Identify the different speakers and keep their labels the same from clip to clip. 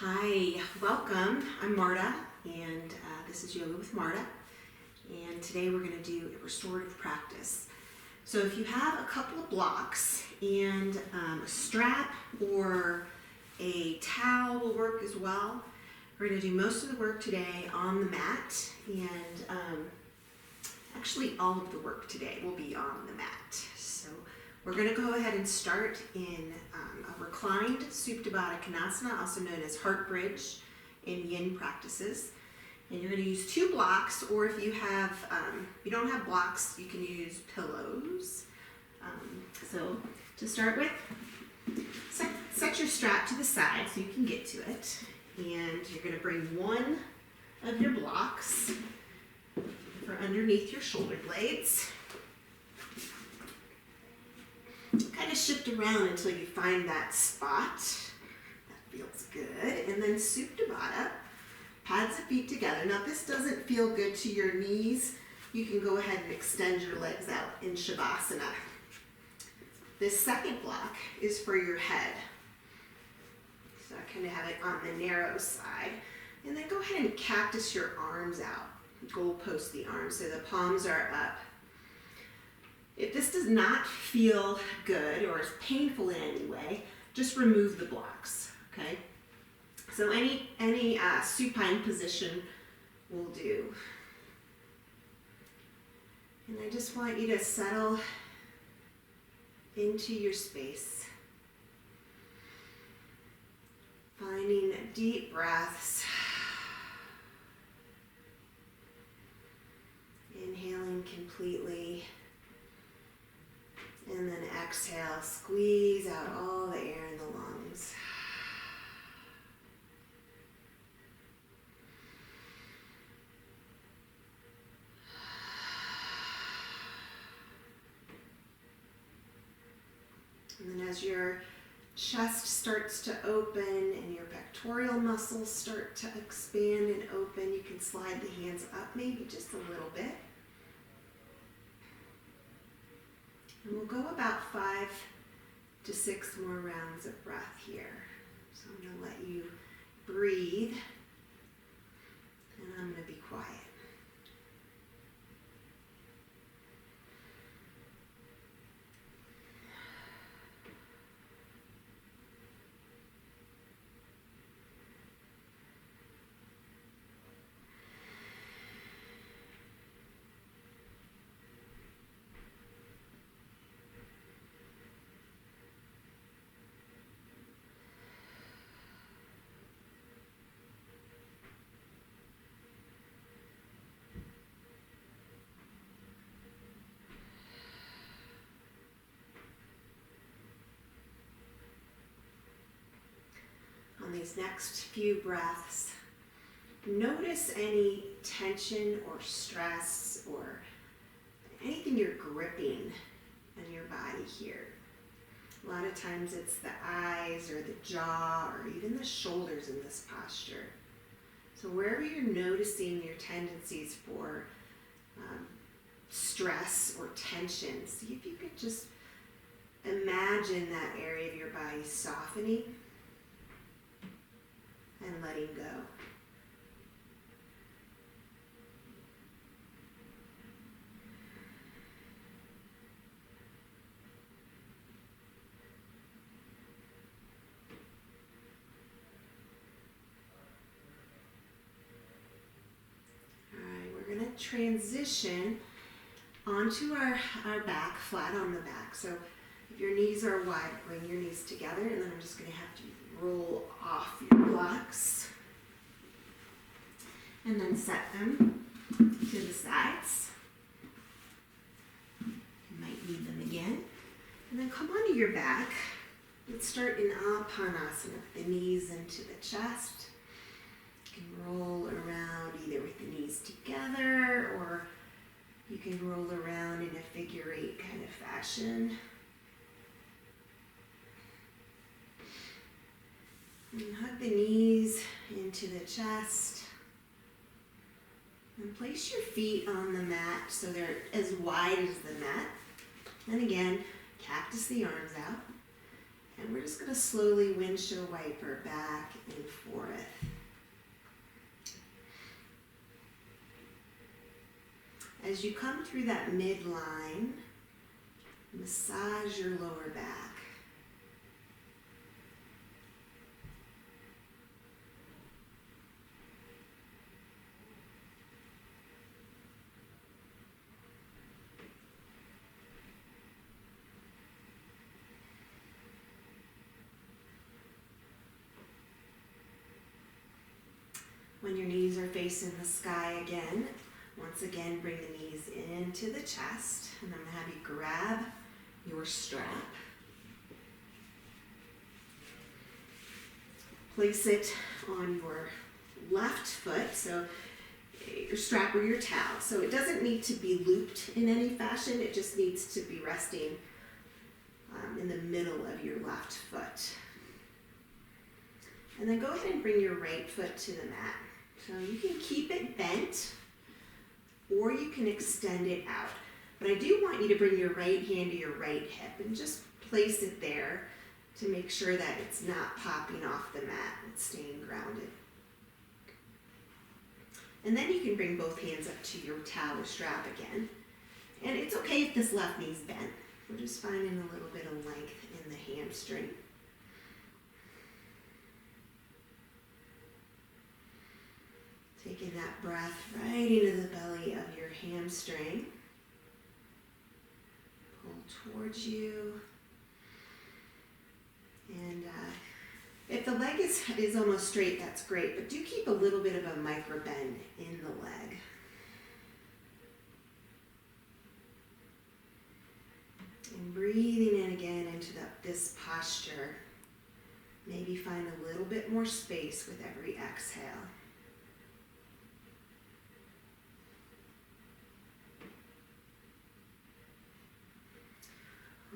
Speaker 1: Hi, welcome. I'm Marda, and this is Yoga with Marda. And today we're going to do a restorative practice. So if you have a couple of blocks and a strap or a towel will work as well. We're going to do most of the work today on the mat, and actually all of the work today will be on the mat. So we're going to go ahead and start in a reclined Supta Baddha Konasana, also known as heart bridge in yin practices. And you're going to use two blocks, or if you don't have blocks, you can use pillows. So to start with, set your strap to the side so you can get to it. And you're going to bring one of your blocks for underneath your shoulder blades. Kind of shift around until you find that spot. That feels good. And then Supta Baddha, pads the feet together. Now, if this doesn't feel good to your knees, you can go ahead and extend your legs out in Shavasana. This second block is for your head. So I kind of have it on the narrow side. And then go ahead and cactus your arms out. Goalpost the arms so the palms are up. If this does not feel good or is painful in any way, just remove the blocks, okay? So any supine position will do. And I just want you to settle into your space. Finding deep breaths. Inhaling completely. And then exhale, squeeze out all the air in the lungs. And then as your chest starts to open and your pectoral muscles start to expand and open, you can slide the hands up maybe just a little bit. And we'll go about 5 to 6 more rounds of breath here. So I'm going to let you breathe, and I'm going to be quiet. On these next few breaths, notice any tension or stress or anything you're gripping in your body here. A lot of times it's the eyes or the jaw or even the shoulders in this posture. So wherever you're noticing your tendencies for stress or tension, see if you could just imagine that area of your body softening and letting go. All right, we're going to transition onto our back, flat on the back. So if your knees are wide, bring your knees together, and then I'm just going to have to roll off your blocks and then set them to the sides. You might need them again. And then come onto your back. Let's start in Apanasana, the knees into the chest. You can roll around either with the knees together, or you can roll around in a figure 8 kind of fashion. And hug the knees into the chest. And place your feet on the mat so they're as wide as the mat. And again, cactus the arms out. And we're just going to slowly windshield wiper back and forth. As you come through that midline, massage your lower back. When your knees are facing the sky again, once again bring the knees into the chest, and I'm going to have you grab your strap. Place it on your left foot, so your strap or your towel. So it doesn't need to be looped in any fashion, it just needs to be resting in the middle of your left foot. And then go ahead and bring your right foot to the mat. So you can keep it bent, or you can extend it out. But I do want you to bring your right hand to your right hip and just place it there to make sure that it's not popping off the mat. It's staying grounded. And then you can bring both hands up to your towel or strap again. And it's okay if this left knee's bent. We're just finding a little bit of length in the hamstring. Taking that breath right into the belly of your hamstring. Pull towards you. And if the leg is almost straight, that's great, but do keep a little bit of a micro bend in the leg. And breathing in again into this posture. Maybe find a little bit more space with every exhale.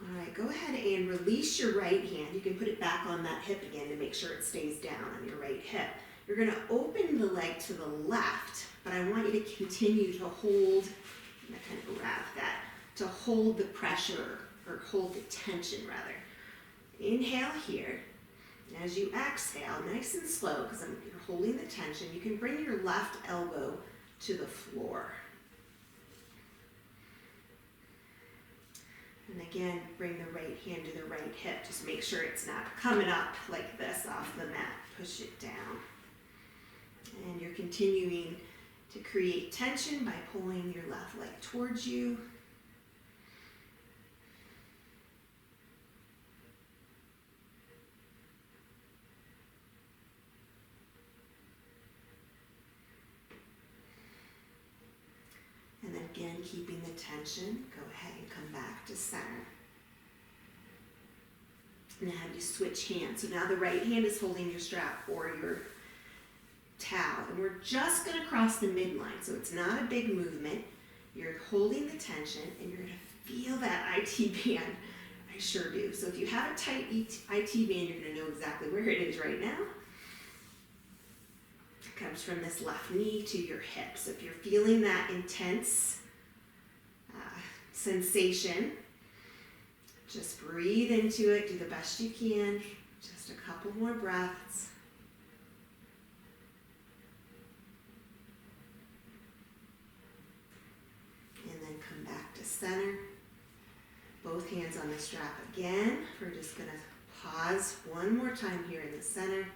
Speaker 1: All right, go ahead and release your right hand. You can put it back on that hip again to make sure it stays down on your right hip. You're going to open the leg to the left, but I want you to continue to hold, I'm going to kind of grab that, to hold the pressure, or hold the tension rather. Inhale here. As you exhale, nice and slow, because you're holding the tension, you can bring your left elbow to the floor. And again, bring the right hand to the right hip. Just make sure it's not coming up like this off the mat. Push it down. And you're continuing to create tension by pulling your left leg towards you. And then again, keeping the tension, go ahead and come back to center. And now you switch hands. So now the right hand is holding your strap or your towel. And we're just going to cross the midline. So it's not a big movement. You're holding the tension and you're going to feel that IT band. I sure do. So if you have a tight IT band, you're going to know exactly where it is right now. Comes from this left knee to your hip. So if you're feeling that intense sensation, just breathe into it, do the best you can. Just a couple more breaths. And then come back to center. Both hands on the strap again. We're just going to pause one more time here in the center.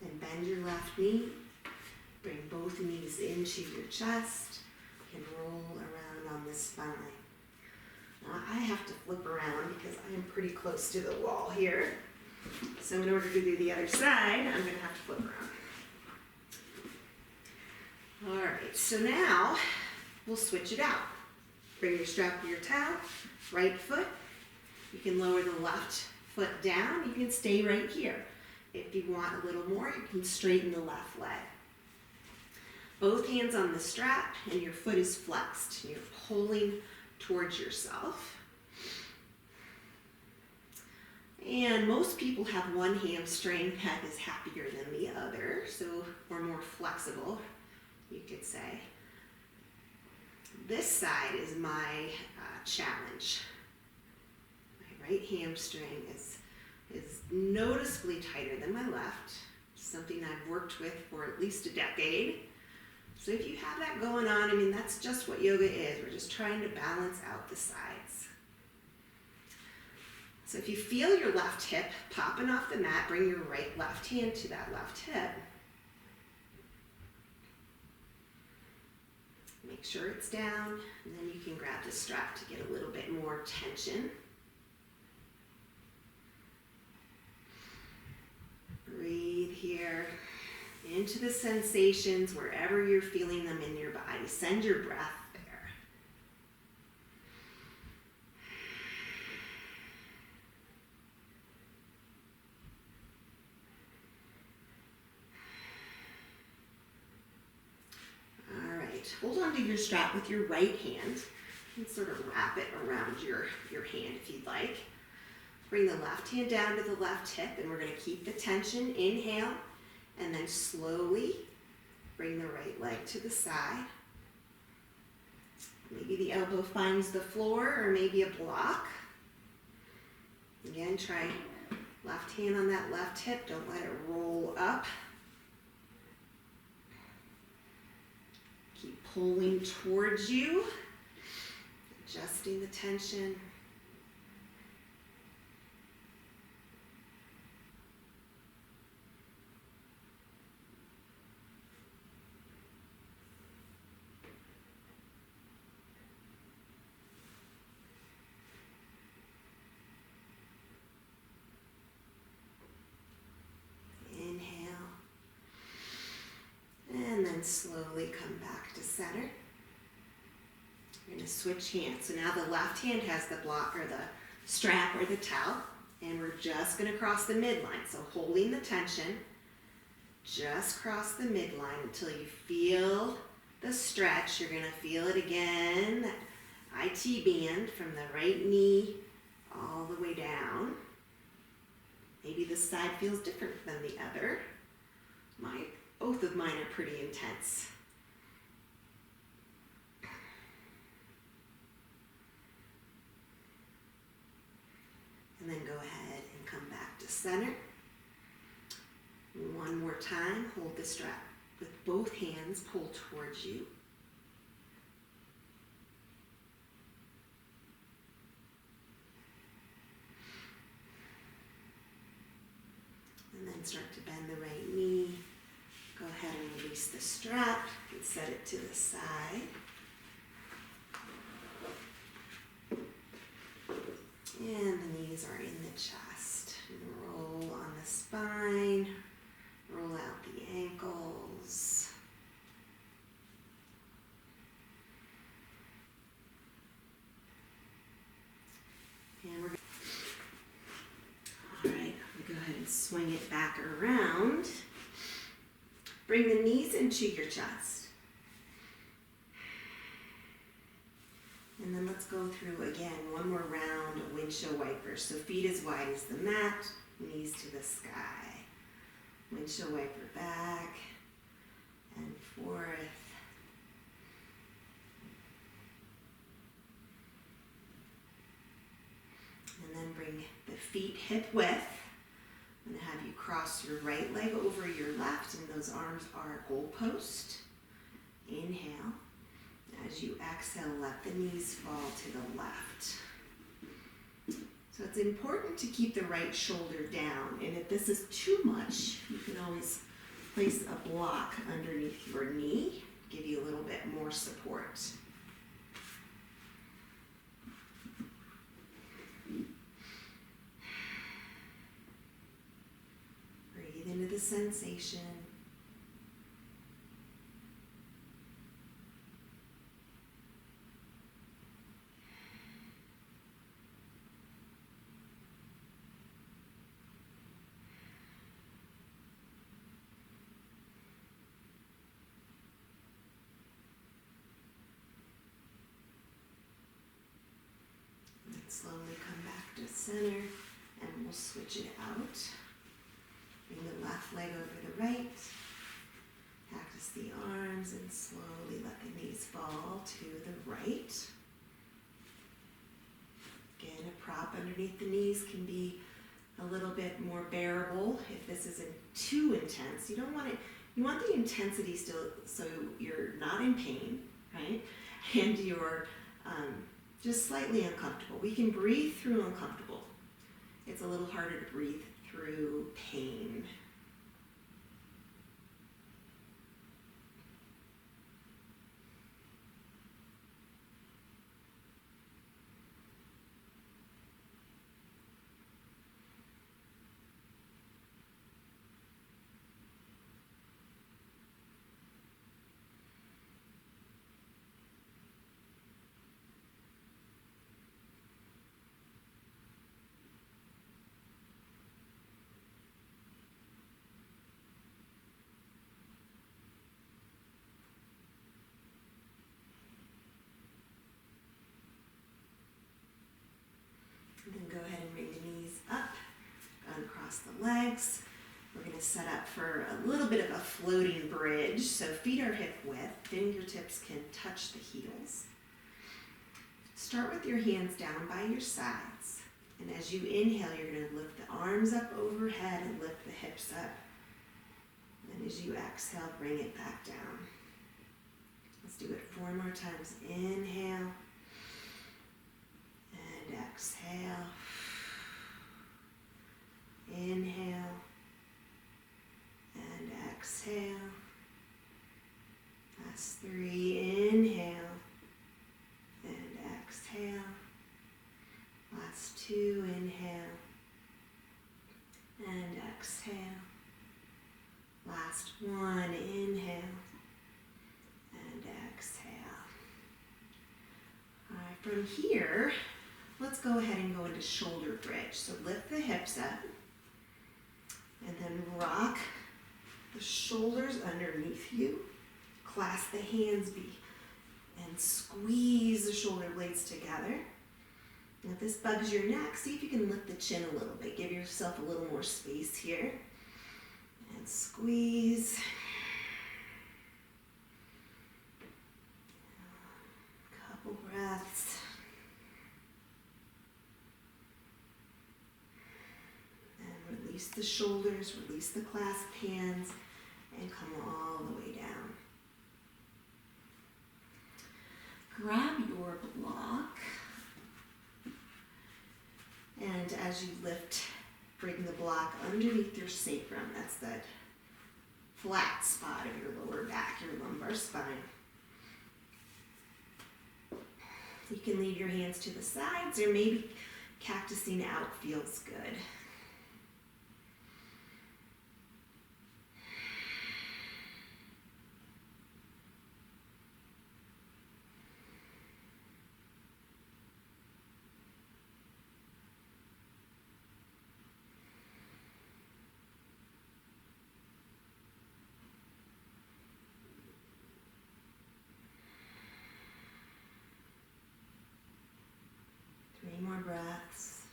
Speaker 1: Then bend your left knee, bring both knees into your chest, and roll around on the spine. Now I have to flip around because I am pretty close to the wall here. So in order to do the other side, I'm going to have to flip around. All right, so now we'll switch it out. Bring your strap to your towel, right foot. You can lower the left foot down. You can stay right here. If you want a little more, you can straighten the left leg. Both hands on the strap and your foot is flexed. You're pulling towards yourself. And most people have one hamstring that is happier than the other, so or more flexible, you could say. this side is my challenge. My right hamstring is noticeably tighter than my left, something I've worked with for at least a decade. So if you have that going on, I mean, that's just what yoga is. We're just trying to balance out the sides. So if you feel your left hip popping off the mat, bring your left hand to that left hip. Make sure it's down, and then you can grab the strap to get a little bit more tension. Breathe here into the sensations wherever you're feeling them in your body. Send your breath there. All right, hold on to your strap with your right hand and sort of wrap it around your hand if you'd like. Bring the left hand down to the left hip, and we're going to keep the tension. Inhale, and then slowly bring the right leg to the side. Maybe the elbow finds the floor or maybe a block. Again, try left hand on that left hip. Don't let it roll up. Keep pulling towards you, adjusting the tension. And then slowly come back to center. We're going to switch hands. So now the left hand has the block or the strap or the towel, and we're just going to cross the midline. So holding the tension, just cross the midline until you feel the stretch. You're going to feel it again, that IT band from the right knee all the way down. Maybe this side feels different than the other. Both of mine are pretty intense. And then go ahead and come back to center. One more time, hold the strap with both hands, pull towards you. And then start to bend the right knee. Go ahead and release the strap and set it to the side. And the knees are in the chest. Roll on the spine. Roll out the ankles. And we're all right, go ahead and swing it back around. Bring the knees into your chest. And then let's go through again, one more round of windshield wipers. So feet as wide as the mat, knees to the sky. Windshield wiper back and forth. And then bring the feet hip width. I'm going to have you cross your right leg over your left, and those arms are goalpost. Inhale. As you exhale, let the knees fall to the left. So it's important to keep the right shoulder down, and if this is too much, you can always place a block underneath your knee, give you a little bit more support. Breathe into the sensation. Slowly come back to center, and we'll switch it out. Bring the left leg over the right. Practice the arms and slowly let the knees fall fall to the right. Again, a prop underneath the knees can be a little bit more bearable if this isn't too intense. You don't want it, you want the intensity still so you're not in pain, right? And you're just slightly uncomfortable. We can breathe through uncomfortable. It's a little harder to breathe through pain. And then go ahead and bring the knees up, uncross the legs. We're going to set up for a little bit of a floating bridge. So feet are hip width, fingertips can touch the heels. Start with your hands down by your sides. And as you inhale, you're going to lift the arms up overhead and lift the hips up. And as you exhale, bring it back down. Let's do it 4 more times. Inhale. And exhale. Inhale. And exhale. Last 3. Inhale. And exhale. Last 2. Inhale. And exhale. Last 1. Inhale. And exhale. All right, from here, let's go ahead and go into shoulder bridge. So lift the hips up and then rock the shoulders underneath you. Clasp the hands and squeeze the shoulder blades together. And if this bugs your neck, see if you can lift the chin a little bit. Give yourself a little more space here. And squeeze. Couple breaths. And release the shoulders, release the clasped hands, and come all the way down. Grab your block. And as you lift, bring the block underneath your sacrum. That's that flat spot of your lower back, your lumbar spine. You can leave your hands to the sides, or maybe cactusing out feels good. More breaths.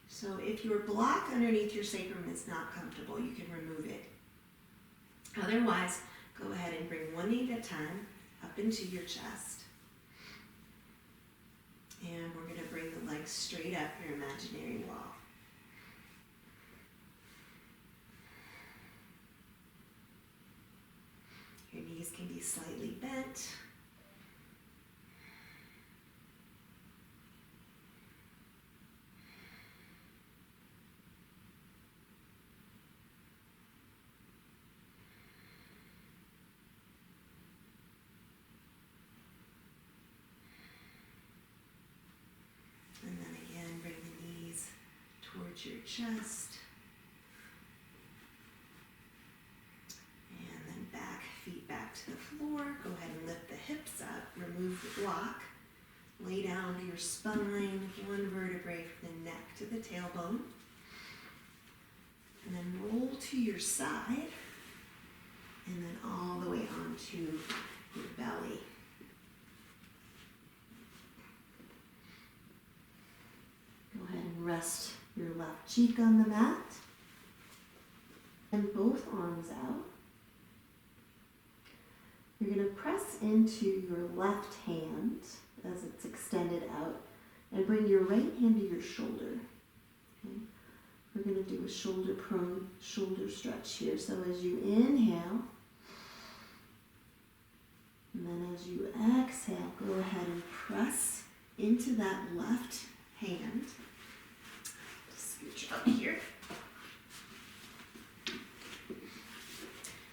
Speaker 1: So if your block underneath your sacrum is not comfortable, you can remove it. Otherwise, go ahead and bring one knee at a time up into your chest. And we're going to bring the legs straight up your imaginary wall. Your knees can be slightly bent. Your chest, and then back, feet back to the floor. Go ahead and lift the hips up, remove the block, lay down to your spine, one vertebrae from the neck to the tailbone, and then roll to your side, and then cheek on the mat. And both arms out. You're going to press into your left hand as it's extended out and bring your right hand to your shoulder. Okay? We're going to do a shoulder prone shoulder stretch here. So as you inhale, and then as you exhale, go ahead and press into that left hand. Just scooch up here.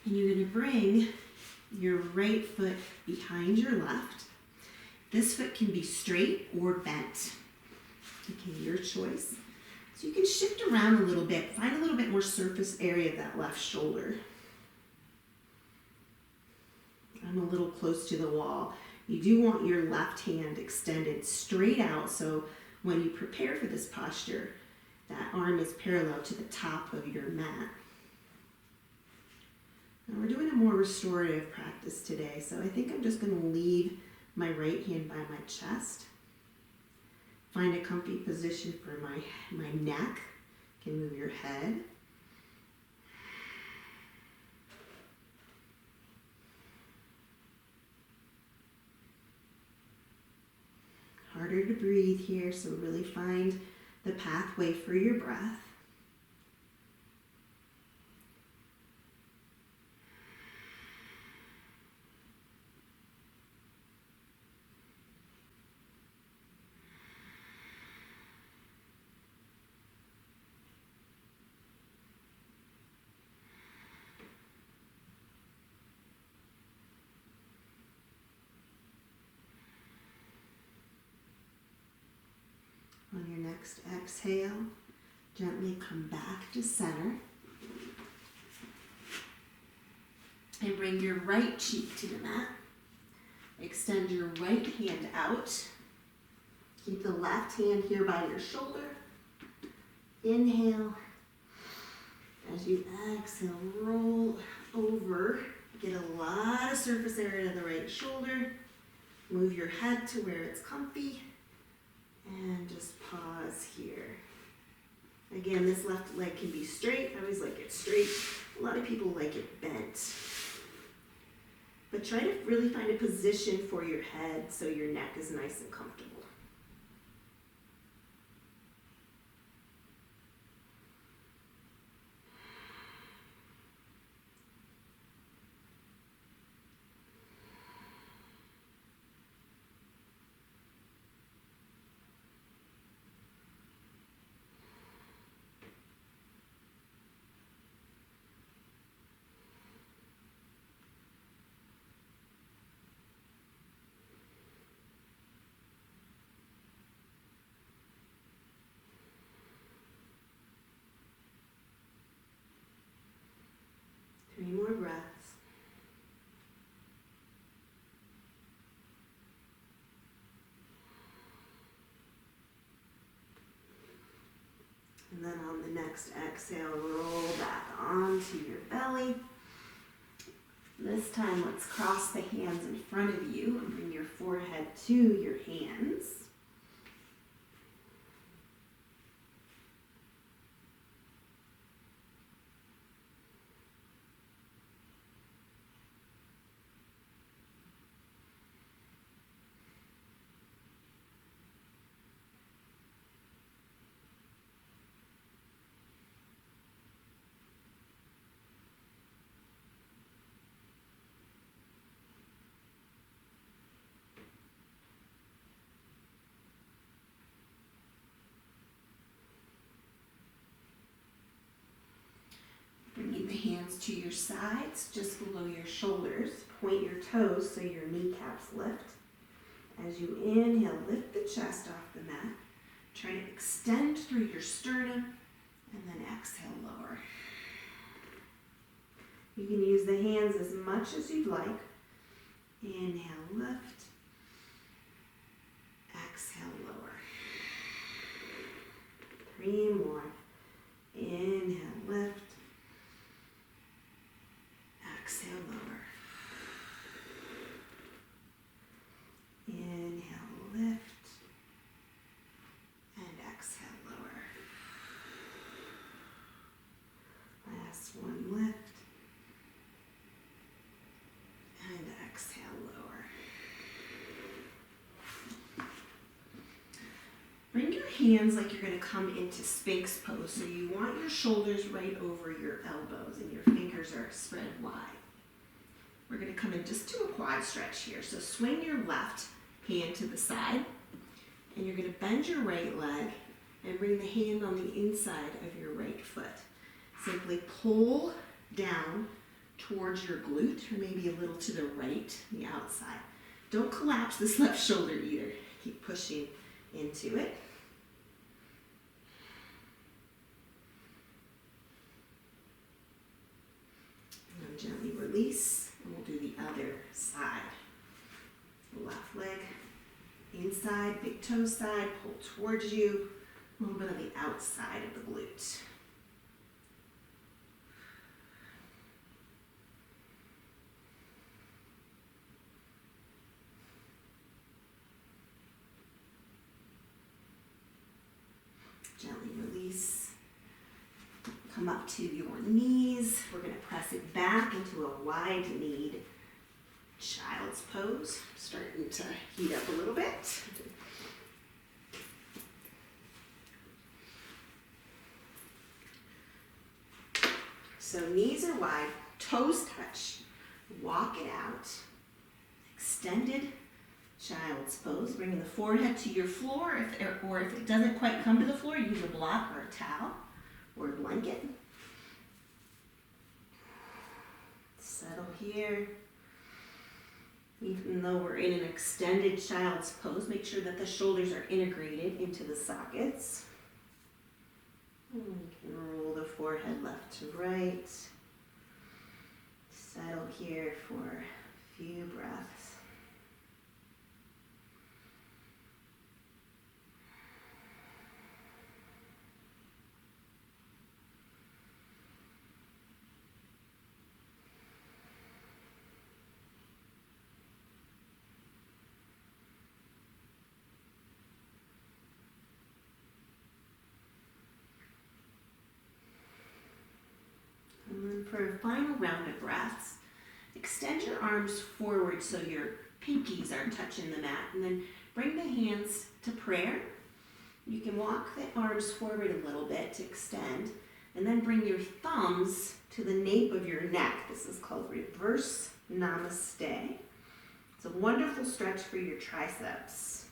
Speaker 1: And you're going to bring your right foot behind your left. This foot can be straight or bent. Okay, your choice. So you can shift around a little bit, find a little bit more surface area of that left shoulder. I'm a little close to the wall. You do want your left hand extended straight out, so when you prepare for this posture, that arm is parallel to the top of your mat. Now we're doing a more restorative practice today, so I think I'm just going to leave my right hand by my chest. Find a comfy position for my neck. You can move your head. Harder to breathe here, so really find the pathway for your breath. On your next exhale, gently come back to center. And bring your right cheek to the mat. Extend your right hand out. Keep the left hand here by your shoulder. Inhale. As you exhale, roll over. Get a lot of surface area to the right shoulder. Move your head to where it's comfy. And just pause here. Again, this left leg can be straight. I always like it straight. A lot of people like it bent. But try to really find a position for your head so your neck is nice and comfortable. Three more breaths. And then on the next exhale, roll back onto your belly. This time, let's cross the hands in front of you and bring your forehead to your hands. Bringing the hands to your sides, just below your shoulders. Point your toes so your kneecaps lift. As you inhale, lift the chest off the mat. Try to extend through your sternum, and then exhale, lower. You can use the hands as much as you'd like. Inhale, lift. Exhale, lower. Three more. Inhale, lift. Exhale, lower. Inhale, lift. And exhale, lower. hands like you're going to come into Sphinx pose. So you want your shoulders right over your elbows and your fingers are spread wide. We're going to come in just to a quad stretch here. So swing your left hand to the side, and you're going to bend your right leg and bring the hand on the inside of your right foot. Simply pull down towards your glute, or maybe a little to the right, the outside. Don't collapse this left shoulder either. Keep pushing into it. And then gently release, and we'll do the other side. Left leg inside, big toe side, pull towards you, a little bit on the outside of the glute. Gently release. Come up to your knees. We're going to press it back into a wide-kneed child's pose. Starting to heat up a little bit. So knees are wide, toes touch. Walk it out. Extended child's pose, bringing the forehead to your floor, or if it doesn't quite come to the floor, use a block or a towel or a blanket. Settle here. Even though we're in an extended child's pose, make sure that the shoulders are integrated into the sockets. And we can roll the forehead left to right. Settle here for a few breaths. And then for a final round of breaths, extend your arms forward so your pinkies are touching the mat, and then bring the hands to prayer. You can walk the arms forward a little bit to extend, and then bring your thumbs to the nape of your neck. This is called reverse namaste. It's a wonderful stretch for your triceps.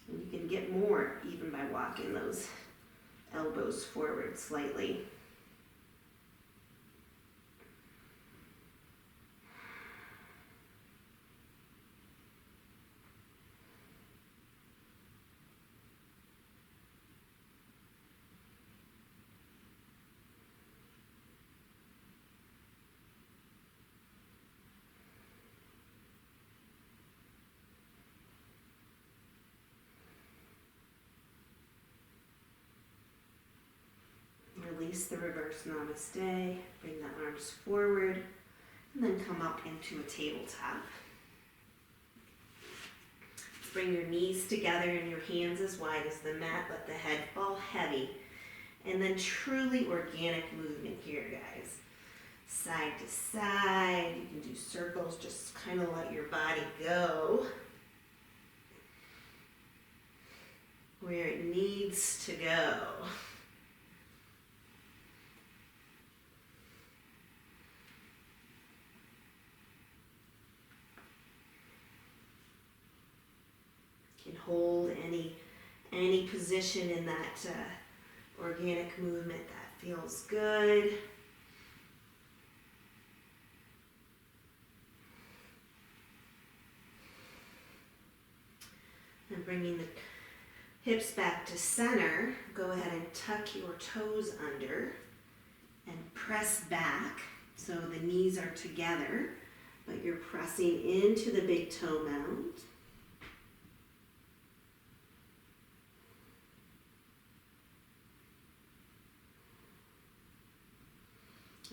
Speaker 1: And you can get more even by walking those elbows forward slightly. Release the reverse namaste, bring the arms forward, and then come up into a tabletop. Bring your knees together and your hands as wide as the mat, let the head fall heavy, and then truly organic movement here, guys. Side to side, you can do circles, just kind of let your body go where it needs to go. Can hold any position in that organic movement that feels good. And bringing the hips back to center, go ahead and tuck your toes under and press back so the knees are together, but you're pressing into the big toe mound.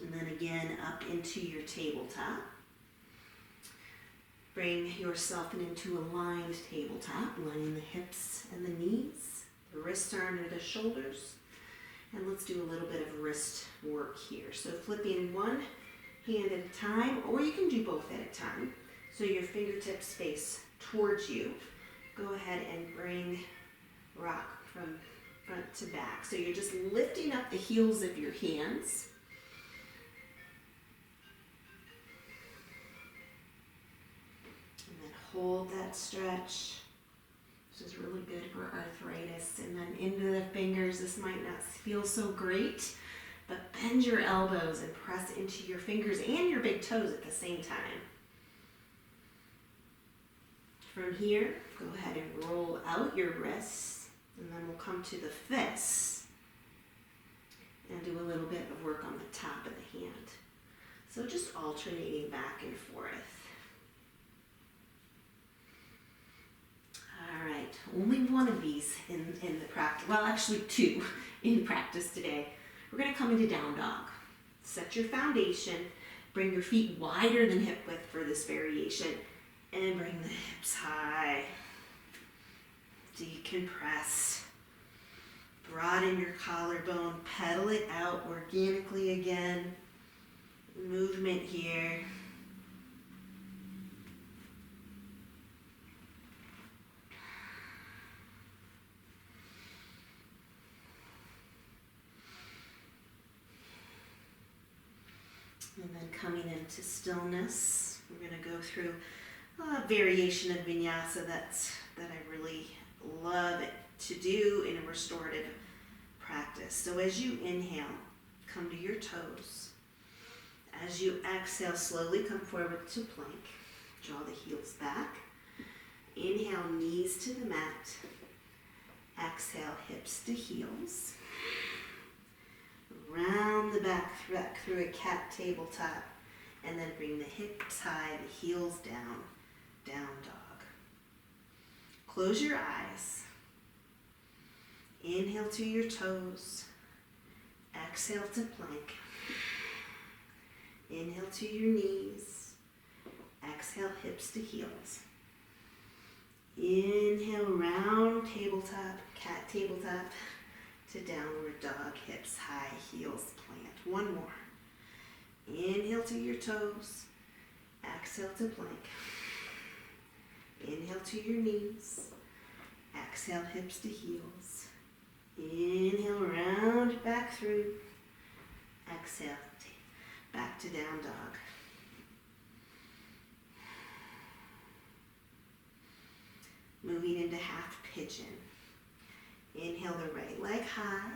Speaker 1: And then again up into your tabletop. Bring yourself into a lined tabletop, lining the hips and the knees, the wrists are under the shoulders. And let's do a little bit of wrist work here. So flipping one hand at a time, or you can do both at a time. So your fingertips face towards you. Go ahead and bring rock from front to back. So you're just lifting up the heels of your hands. And then hold that stretch. This is really good for arthritis. And then into the fingers. This might not feel so great, but bend your elbows and press into your fingers and your big toes at the same time. From here, go ahead and roll out your wrists, and then we'll come to the fists and do a little bit of work on the top of the hand. So just alternating back and forth. All right, only one of these in the practice, well actually two in practice today. We're gonna come into down dog. Set your foundation, bring your feet wider than hip width for this variation, and bring the hips high. Decompress. Broaden your collarbone, pedal it out organically again. Movement here. And then coming into stillness, we're going to go through a variation of vinyasa that I really love to do in a restorative practice. So as you inhale, come to your toes. As you exhale, slowly come forward to plank. Draw the heels back. Inhale, knees to the mat. Exhale, hips to heels. Round the back through a cat tabletop, and then bring the hips high, the heels down, down dog. Close your eyes. Inhale to your toes. Exhale to plank. Inhale to your knees. Exhale, hips to heels. Inhale, round tabletop, cat tabletop, to downward dog, hips high, heels plant. One more. Inhale to your toes. Exhale to plank. Inhale to your knees. Exhale, hips to heels. Inhale, round back through. Exhale, back to down dog. Moving into half pigeon. Inhale the right leg high.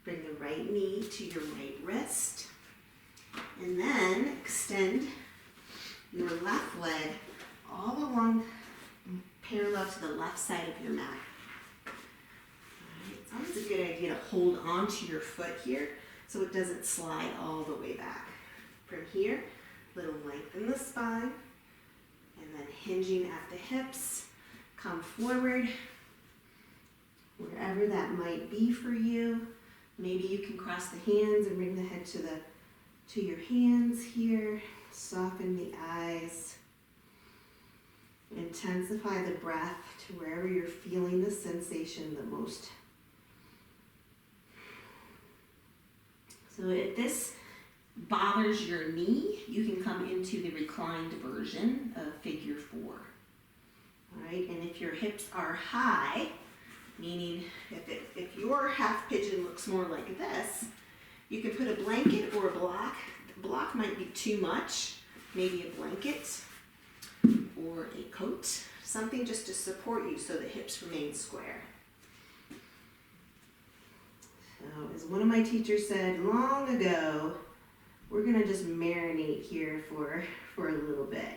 Speaker 1: Bring the right knee to your right wrist. And then extend your left leg all along parallel to the left side of your mat. All right, it's always a good idea to hold onto your foot here so it doesn't slide all the way back. From here, little lengthen the spine, and then hinging at the hips, come forward. Wherever that might be for you. Maybe you can cross the hands and bring the head to your hands here. Soften the eyes. Intensify the breath to wherever you're feeling the sensation the most. So if this bothers your knee, you can come into the reclined version of figure 4. All right, and if your hips are high, meaning if your half pigeon looks more like this, you can put a blanket or a block. The block might be too much. Maybe a blanket or a coat. Something just to support you so the hips remain square. So as one of my teachers said long ago, we're going to just marinate here for a little bit.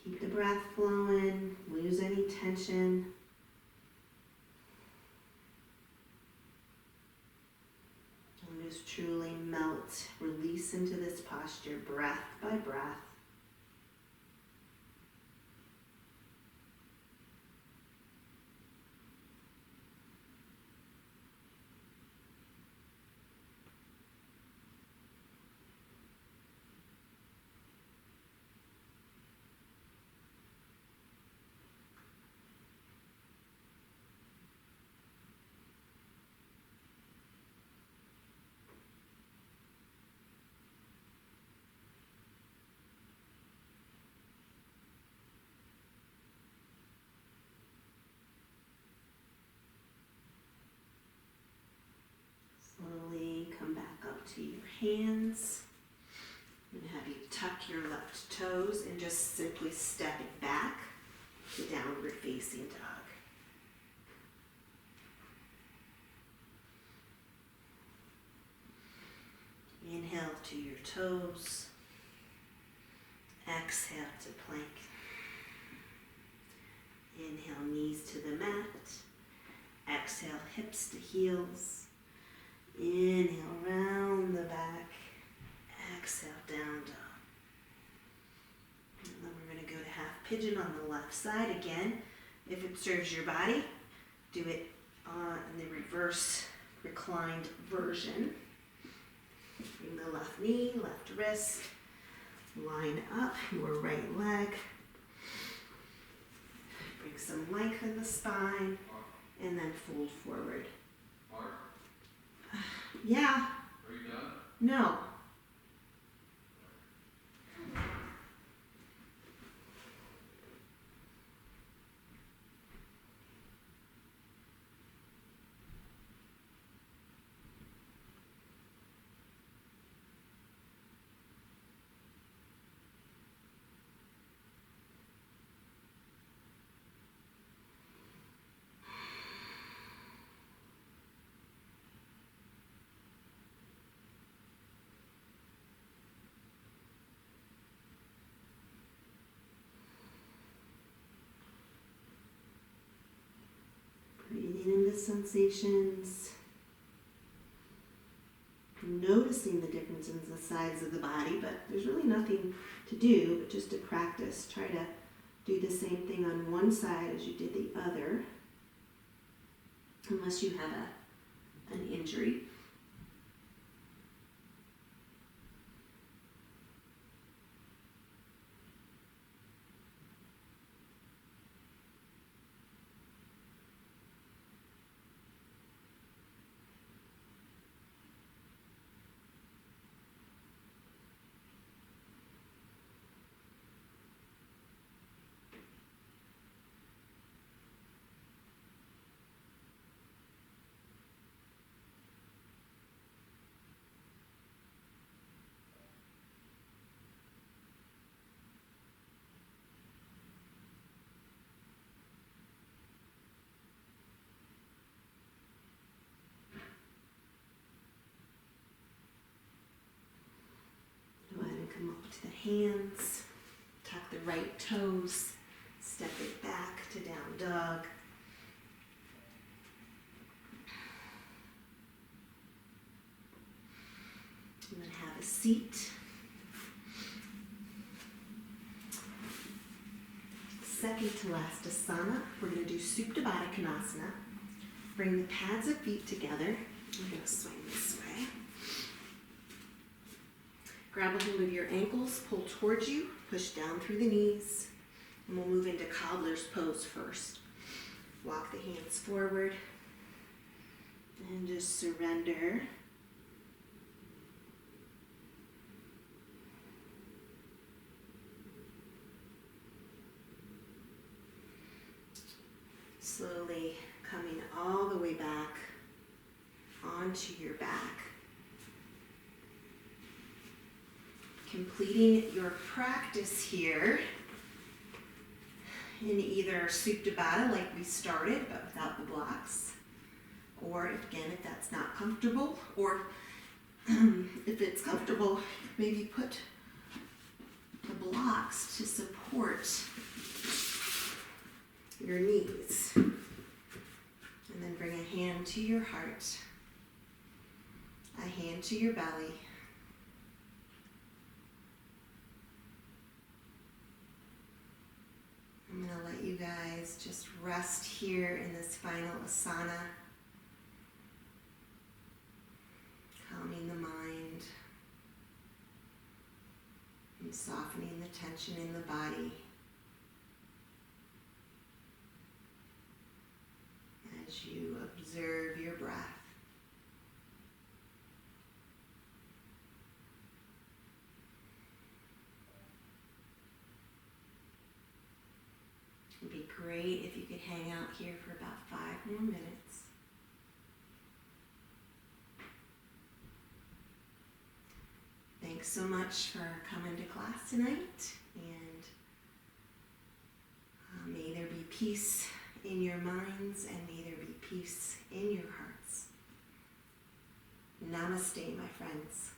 Speaker 1: Keep the breath flowing, lose any tension. And just truly melt, release into this posture, breath by breath. hands. I'm going to have you tuck your left toes and just simply step it back to downward facing dog. Inhale to your toes. Exhale to plank. Inhale, knees to the mat. Exhale, hips to heels. Inhale, round the back. Exhale, down dog. And then we're going to go to half pigeon on the left side again. If it serves your body, do it in the reverse reclined version. Bring the left knee, left wrist. Line up your right leg. Bring some length in the spine. And then fold forward. Yeah.
Speaker 2: Are you done?
Speaker 1: No. Breathing in the sensations. Noticing the difference in the sides of the body, but there's really nothing to do, but just to practice. Try to do the same thing on one side as you did the other, unless you have an injury. Come up to the hands, tuck the right toes, step it back to down dog. And then have a seat. Second to last asana, we're going to do Supta Baddha Konasana. Bring the pads of feet together. I'm going to swing this way. Grab a hold of your ankles, pull towards you, push down through the knees, and we'll move into cobbler's pose first. Walk the hands forward, and just surrender. Slowly coming all the way back onto your back. Completing your practice here in either Supta Baddha like we started but without the blocks, or if that's not comfortable, or if it's comfortable, maybe put the blocks to support your knees. And then bring a hand to your heart, a hand to your belly. I'm going to let you guys just rest here in this final asana, calming the mind and softening the tension in the body as you observe your breath. It'd be great if you could hang out here for about 5 more minutes. Thanks so much for coming to class tonight, and may there be peace in your minds and may there be peace in your hearts. Namaste, my friends.